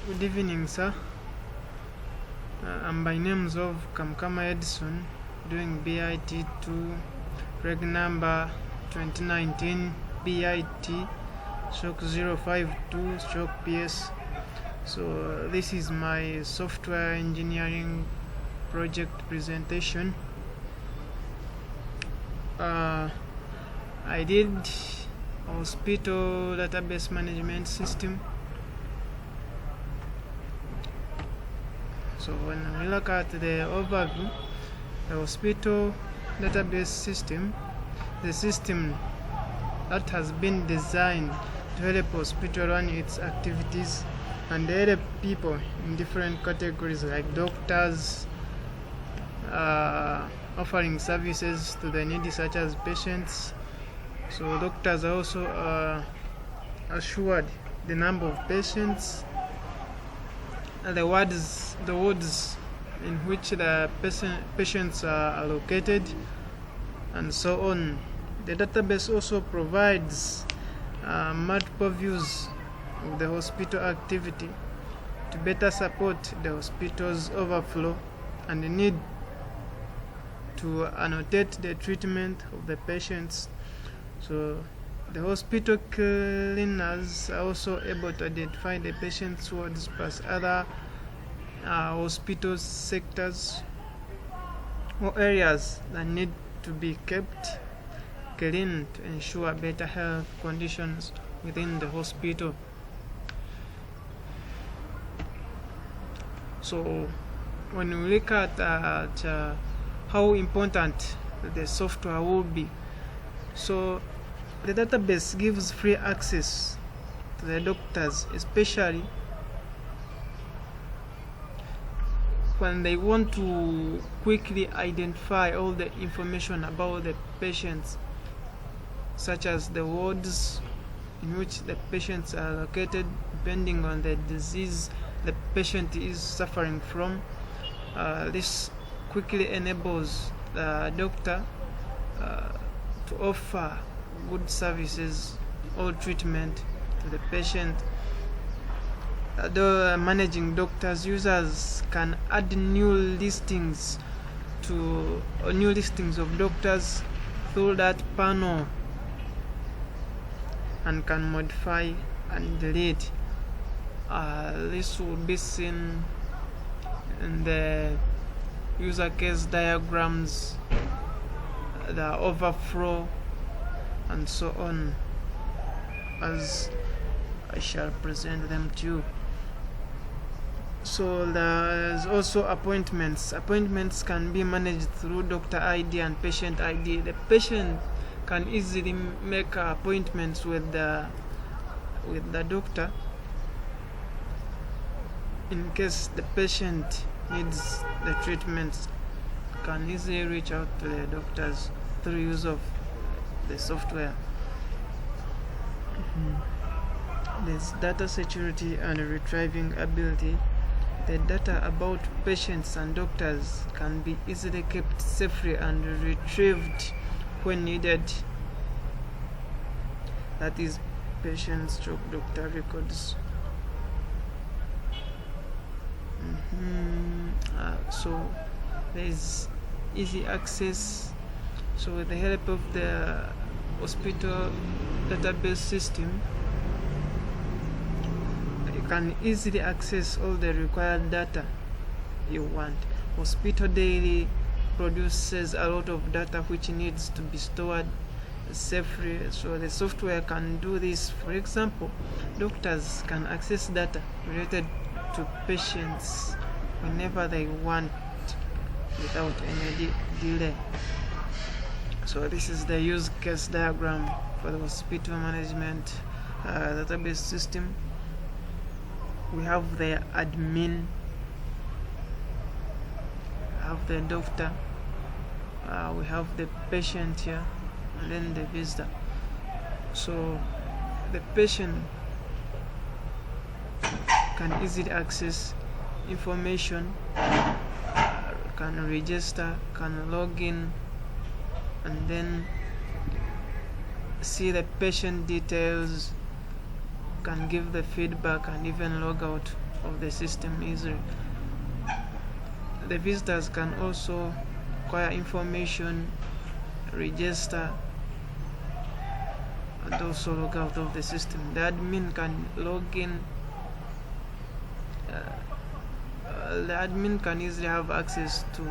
Good evening, sir. I'm by names of KAMUKAMA Edson, doing BIT2, reg number 2019BIT052PS. So this is my software engineering project presentation. I did hospital database management system. So when we look at the overview, the hospital database system, the system that has been designed to help hospital run its activities and help people in different categories like doctors, offering services to the needy such as patients. So doctors are also assured the number of patients, the wards in which the patients are located, and so on. The database also provides multiple views of the hospital activity to better support the hospital's overflow and the need to annotate the treatment of the patients. So the hospital cleaners are also able to identify the patient's wards plus other hospital sectors or areas that need to be kept clean to ensure better health conditions within the hospital. So when we look at how important the software will be, so the database gives free access to the doctors, especially when they want to quickly identify all the information about the patients, such as the wards in which the patients are located, depending on the disease the patient is suffering from. This quickly enables the doctor to offer good services or treatment to the patient. The managing doctors, users can add new listings of doctors through that panel and can modify and delete. This will be seen in the user case diagrams, the overflow, and so on, as I shall present them to you. So there's also appointments. Appointments can be managed through doctor ID and patient ID. The patient can easily make appointments with the doctor in case the patient needs the treatment. Can easily reach out to the doctors through use of the software. There's data security and retrieving ability. The data about patients and doctors can be easily kept safely and retrieved when needed. That is patient/doctor records. So there is easy access. So with the help of the hospital database system, you can easily access all the required data you want. Hospital daily produces a lot of data which needs to be stored safely, so the software can do this. For example, doctors can access data related to patients whenever they want without any delay. So this is the use case diagram for the hospital management database system. We have the admin, we have the doctor, we have the patient here, and then the visitor. So the patient can easily access information, can register, can log in, and then see the patient details, can give the feedback, and even log out of the system easily. The visitors can also acquire information, register, and also log out of the system. The admin can log in. The admin can easily have access to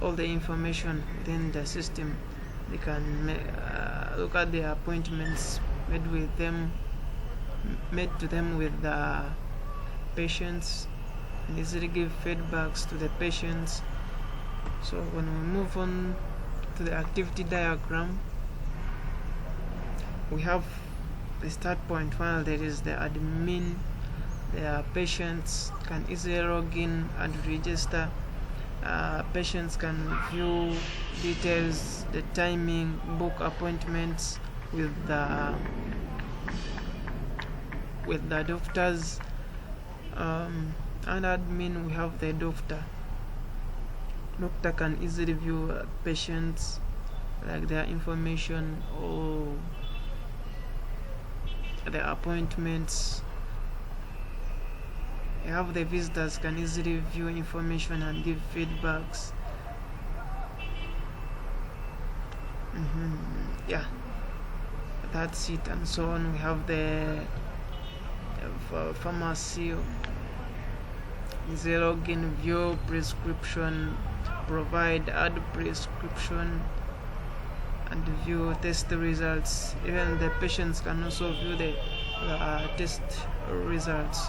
all the information within the system. They can look at the appointments made to them with the patients, and easily give feedbacks to the patients. So when we move on to the activity diagram, we have the start point. While there is the admin, the patients can easily log in and register. Patients can view details, the timing, book appointments with the doctors. And admin, we have the doctor. Doctor can easily view patients, like their information or the appointments. You have the visitors can easily view information and give feedbacks. Yeah, that's it, and so on. We have the pharmacy. Easy login, view prescription, provide, add prescription, and view test results. Even the patients can also view the test results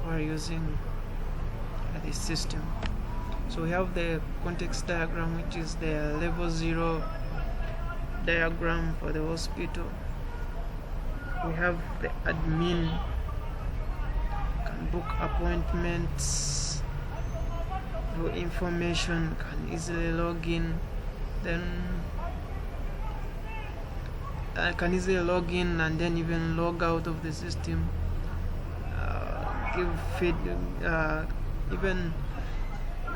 while using this system. So we have the context diagram, which is the level 0 diagram for the hospital. We have the admin, can book appointments, view information, can easily log in, then can easily log in and then even log out of the system, give even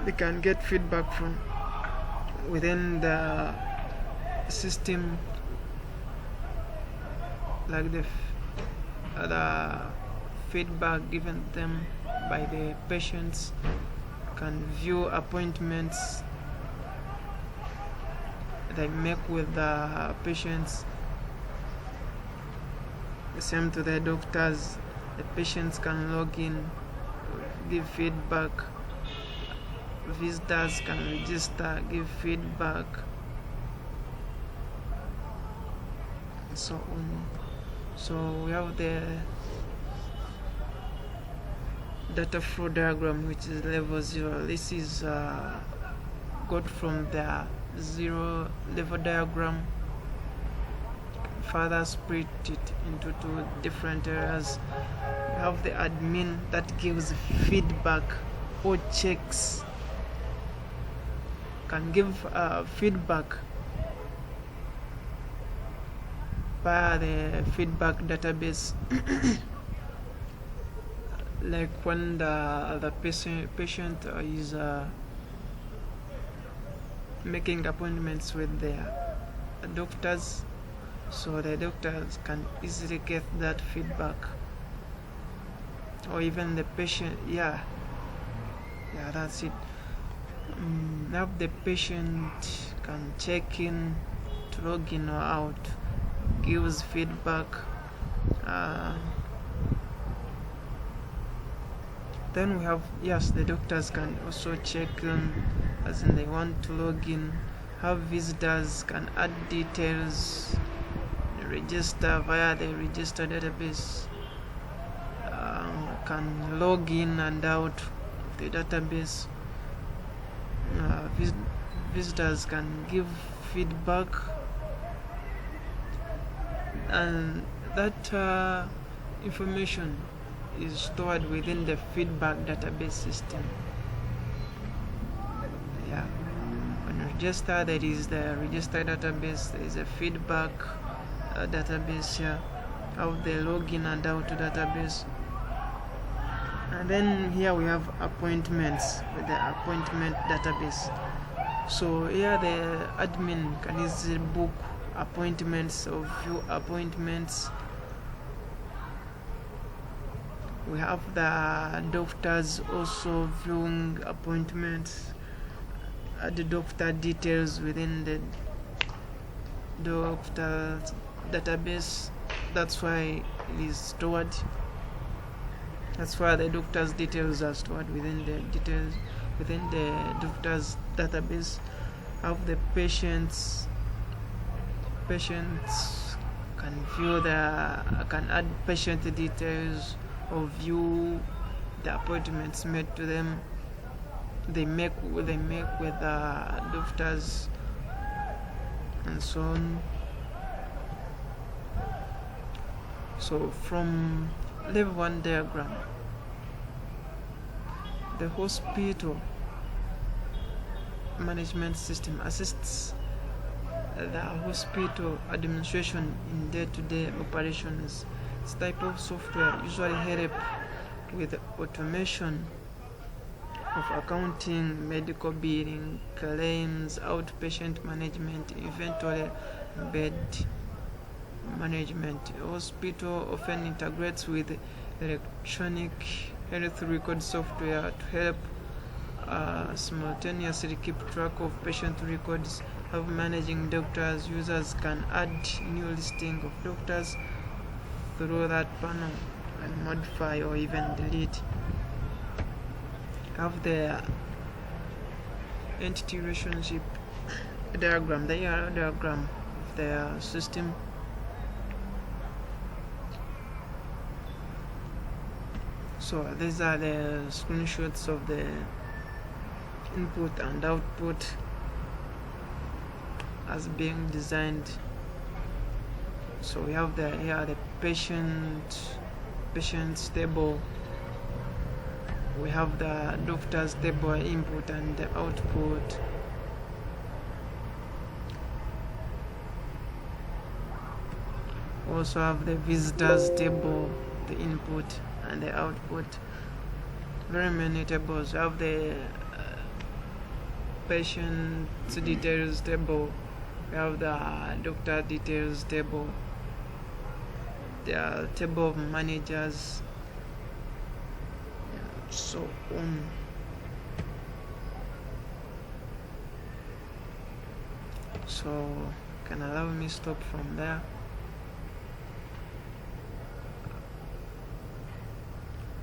they can get feedback from within the system, like the feedback given them by the patients, can view appointments they make with the patients. The same to the doctors. The patients can log in, give feedback. Visitors can register, give feedback, and so on. So we have the data flow diagram, which is level 0. This is got from the 0 level diagram, further split it into 2 different areas. We have the admin that gives feedback or checks, can give feedback via the feedback database. Like when the patient is making appointments with their doctors, so the doctors can easily get that feedback, or even the patient. Yeah, that's it. Now the patient can check in, to log in or out, gives feedback. Then we have, the doctors can also check in, as in they want to log in. Have visitors can add details, register via the register database, can log in and out of the database. Visitors can give feedback, and that information is stored within the feedback database system. When you register, there is the register database, there is a feedback database here, of the login and out database. And then here we have appointments with the appointment database. So here the admin can easily book appointments or view appointments. We have the doctors also viewing appointments, the doctor details within the doctor's database. That's why it is stored. That's why the doctor's details are stored within the doctor's database. Have the patients can add patient details or view the appointments made to them. They make with the doctors and so on. So from level 1 diagram, the hospital management system assists the hospital administration in day-to-day operations. This type of software usually help with automation of accounting, medical billing, claims, outpatient management, inventory, bed management. Hospital often integrates with electronic health record software to help simultaneously keep track of patient records. Of managing doctors, users can add new listing of doctors through that panel and modify or even delete. Have the entity relationship diagram, the URL diagram of the system. So these are the screenshots of the input and output as being designed. So we have the patient's table. We have the doctor's table, input and the output. We also have the visitors table, the input and the output. Very many tables. We have the patient's details table. We have the doctor details table, the table of managers, and so on. So can allow me stop from there.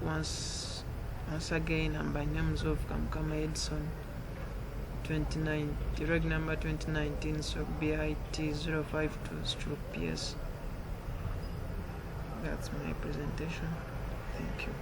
Once again, I'm by names of KAMUKAMA EDSON. Direct number 2019BIT052PS. That's my presentation. Thank you.